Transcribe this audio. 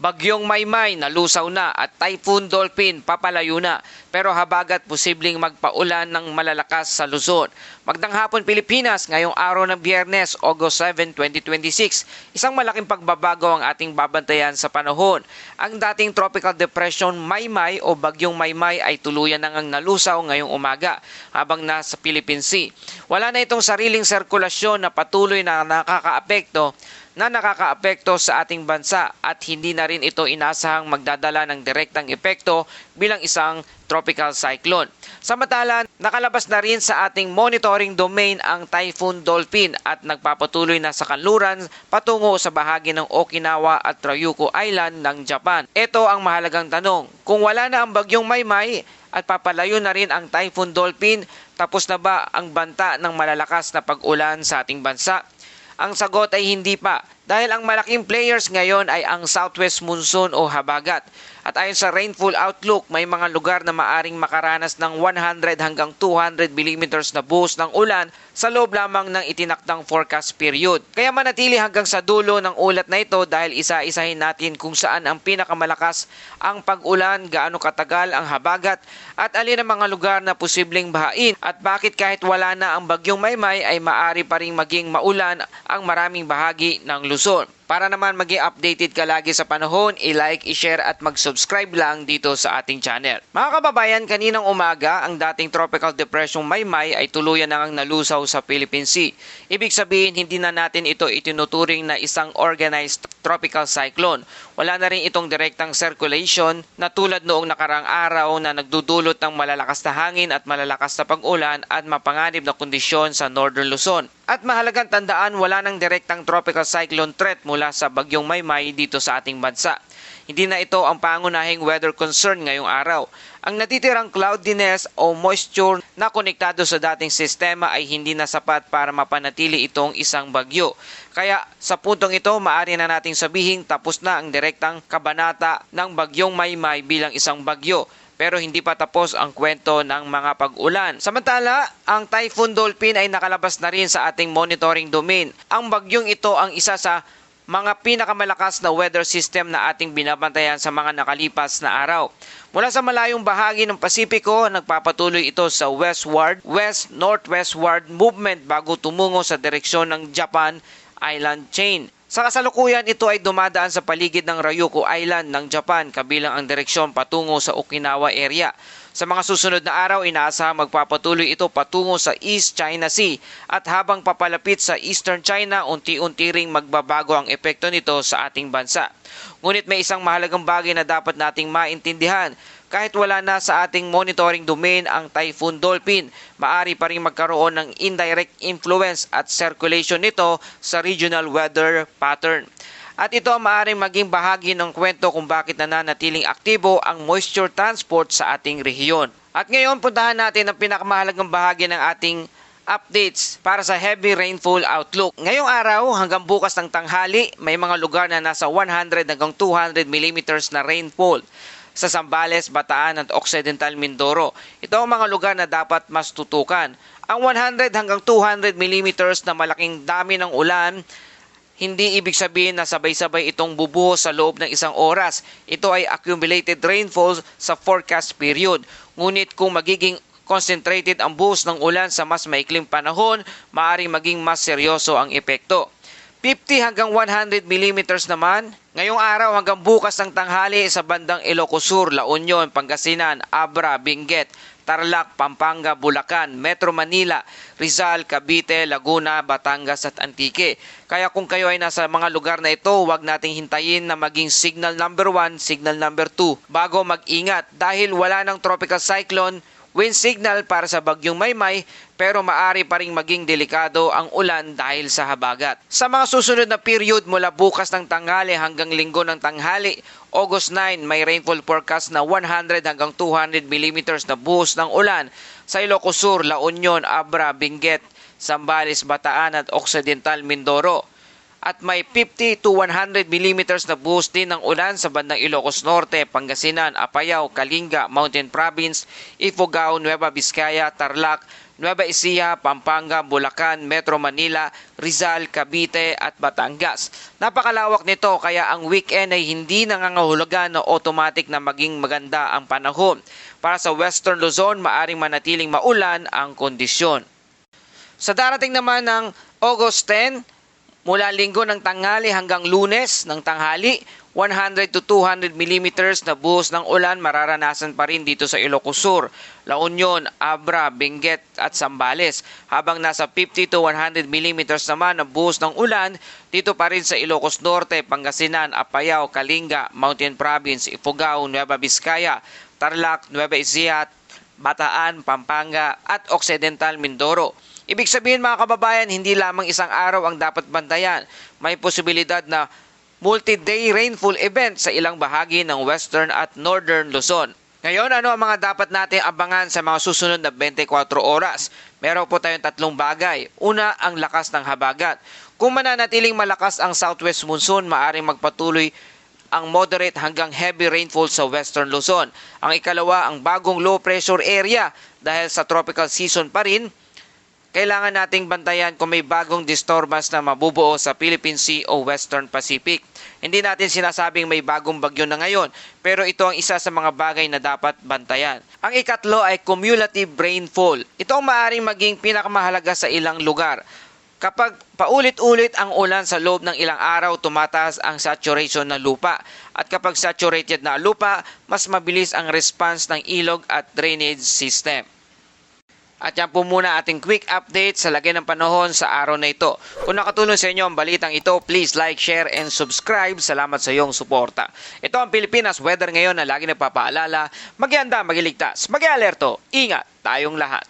Bagyong Maymay nalusaw na at Typhoon Dolphin papalayo na pero habagat posibleng magpaulan ng malalakas sa Luzon. Magdang hapon Pilipinas ngayong araw ng Biyernes, August 7, 2026. Isang malaking pagbabago ang ating babantayan sa panahon. Ang dating Tropical Depression Maymay o Bagyong Maymay ay tuluyan nang nalusaw ngayong umaga habang nasa Philippine Sea. Wala na itong sariling sirkulasyon na patuloy na nakakaapekto sa ating bansa at hindi na rin ito inasahang magdadala ng direktang epekto bilang isang tropical cyclone. Samantala, nakalabas na rin sa ating monitoring domain ang Typhoon Dolphin at nagpapatuloy na sa kanluran patungo sa bahagi ng Okinawa at Ryukyu Island ng Japan. Ito ang mahalagang tanong. Kung wala na ang Bagyong Maymay at papalayo na rin ang Typhoon Dolphin, tapos na ba ang banta ng malalakas na pag-ulan sa ating bansa? Ang sagot ay hindi pa dahil ang malaking players ngayon ay ang southwest monsoon o habagat. At ayon sa rainfall outlook, may mga lugar na maaring makaranas ng 100 hanggang 200 millimeters na buhos ng ulan sa loob lamang ng itinakdang forecast period. Kaya manatili hanggang sa dulo ng ulat na ito dahil isa-isahin natin kung saan ang pinakamalakas ang pag-ulan, gaano katagal ang habagat at alin ang mga lugar na posibleng bahain at bakit kahit wala na ang Bagyong Maymay ay maaari pa ring maging maulan ang maraming bahagi ng Luzon. Para naman maging updated ka lagi sa panahon, i-like, i-share at mag-subscribe lang dito sa ating channel. Mga kababayan, kaninang umaga, ang dating Tropical Depression Maymay ay tuluyan nang nalusaw sa Philippine Sea. Ibig sabihin, hindi na natin ito itinuturing na isang organized tropical cyclone. Wala na rin itong direktang circulation na tulad noong nakarang araw na nagdudulot ng malalakas na hangin at malalakas na pag-ulan at mapanganib na kondisyon sa Northern Luzon. At mahalagang tandaan, wala nang direktang tropical cyclone threat mula sa Bagyong Maymay dito sa ating bansa. Hindi na ito ang pangunahing weather concern ngayong araw. Ang natitirang cloudiness o moisture na konektado sa dating sistema ay hindi na sapat para mapanatili itong isang bagyo. Kaya sa puntong ito, maaari na nating sabihin tapos na ang direktang kabanata ng Bagyong Maymay bilang isang bagyo. Pero hindi pa tapos ang kwento ng mga pag-ulan. Samantala, ang Typhoon Dolphin ay nakalabas na rin sa ating monitoring domain. Ang bagyong ito ang isa sa mga pinakamalakas na weather system na ating binabantayan sa mga nakalipas na araw. Mula sa malayong bahagi ng Pasipiko, nagpapatuloy ito sa west-northwestward movement bago tumungo sa direksyon ng Japan Island Chain. Sa kasalukuyan, ito ay dumadaan sa paligid ng Ryukyu Island ng Japan kabilang ang direksyon patungo sa Okinawa area. Sa mga susunod na araw, inaasahang magpapatuloy ito patungo sa East China Sea at habang papalapit sa Eastern China, unti-unti ring magbabago ang epekto nito sa ating bansa. Ngunit may isang mahalagang bagay na dapat nating maintindihan. Kahit wala na sa ating monitoring domain ang Typhoon Dolphin, maaari pa rin magkaroon ng indirect influence at circulation nito sa regional weather pattern. At ito ang maaaring maging bahagi ng kwento kung bakit nananatiling aktibo ang moisture transport sa ating rehiyon. At ngayon, puntahan natin ang pinakamahalagang bahagi ng ating updates para sa heavy rainfall outlook. Ngayong araw hanggang bukas ng tanghali, may mga lugar na nasa 100 hanggang 200 millimeters na rainfall sa Zambales, Bataan at Occidental Mindoro. Ito ang mga lugar na dapat mas tutukan. Ang 100 hanggang 200 millimeters na malaking dami ng ulan, hindi ibig sabihin na sabay-sabay itong bubuhos sa loob ng isang oras. Ito ay accumulated rainfall sa forecast period. Ngunit kung magiging concentrated ang buhos ng ulan sa mas maikling panahon, maaaring maging mas seryoso ang epekto. 50 hanggang 100 millimeters naman ngayong araw hanggang bukas ng tanghali sa bandang Ilocos Sur, La Union, Pangasinan, Abra, Benguet, Tarlac, Pampanga, Bulacan, Metro Manila, Rizal, Cavite, Laguna, Batangas at Antique. Kaya kung kayo ay nasa mga lugar na ito, huwag nating hintayin na maging signal number 1, signal number 2 bago mag-ingat dahil wala ng tropical cyclone, wind signal para sa Bagyong Maymay pero maaari pa ring maging delikado ang ulan dahil sa habagat. Sa mga susunod na period mula bukas ng tanghali hanggang linggo ng tanghali, August 9, may rainfall forecast na 100 hanggang 200 millimeters na buhos ng ulan sa Ilocos Sur, La Union, Abra, Benguet, Zambales, Bataan at Occidental Mindoro. At may 50 to 100 millimeters na buhos din ng ulan sa bandang Ilocos Norte, Pangasinan, Apayao, Kalinga, Mountain Province, Ifugao, Nueva Vizcaya, Tarlac, Nueva Ecija, Pampanga, Bulacan, Metro Manila, Rizal, Cavite at Batangas. Napakalawak nito kaya ang weekend ay hindi nangangahulugan na automatic na maging maganda ang panahon. Para sa Western Luzon, maaring manatiling maulan ang kondisyon. Sa darating naman ng August 10, mula linggo ng tanghali hanggang lunes ng tanghali, 100 to 200 millimeters na buhos ng ulan mararanasan pa rin dito sa Ilocos Sur, La Union, Abra, Benguet at Zambales. Habang nasa 50 to 100 millimeters naman na buhos ng ulan dito pa rin sa Ilocos Norte, Pangasinan, Apayao, Kalinga, Mountain Province, Ifugao, Nueva Vizcaya, Tarlac, Nueva Ecija, Bataan, Pampanga at Occidental Mindoro. Ibig sabihin mga kababayan, hindi lamang isang araw ang dapat bantayan. May posibilidad na multi-day rainfall event sa ilang bahagi ng Western at Northern Luzon. Ngayon, ano ang mga dapat natin abangan sa mga susunod na 24 oras? Meron po tayong tatlong bagay. Una, ang lakas ng habagat. Kung mananatiling malakas ang southwest monsoon, maaaring magpatuloy ang moderate hanggang heavy rainfall sa Western Luzon. Ang ikalawa, ang bagong low pressure area. Dahil sa tropical season pa rin, kailangan nating bantayan kung may bagong disturbance na mabubuo sa Philippine Sea o Western Pacific. Hindi natin sinasabing may bagong bagyo na ngayon, pero ito ang isa sa mga bagay na dapat bantayan. Ang ikatlo ay cumulative rainfall. Ito ang maaaring maging pinakamahalaga sa ilang lugar. Kapag paulit-ulit ang ulan sa loob ng ilang araw, tumataas ang saturation ng lupa. At kapag saturated na ang lupa, mas mabilis ang response ng ilog at drainage system. At yan po muna ating quick update sa lagay ng panahon sa araw na ito. Kung nakatulong sa inyo ang balitang ito, please like, share, and subscribe. Salamat sa iyong suporta. Ito ang Pilipinas Weather ngayon na lagi nagpapaalala, mag-ianda, mag-iligtas, mag-alerto, ingat tayong lahat.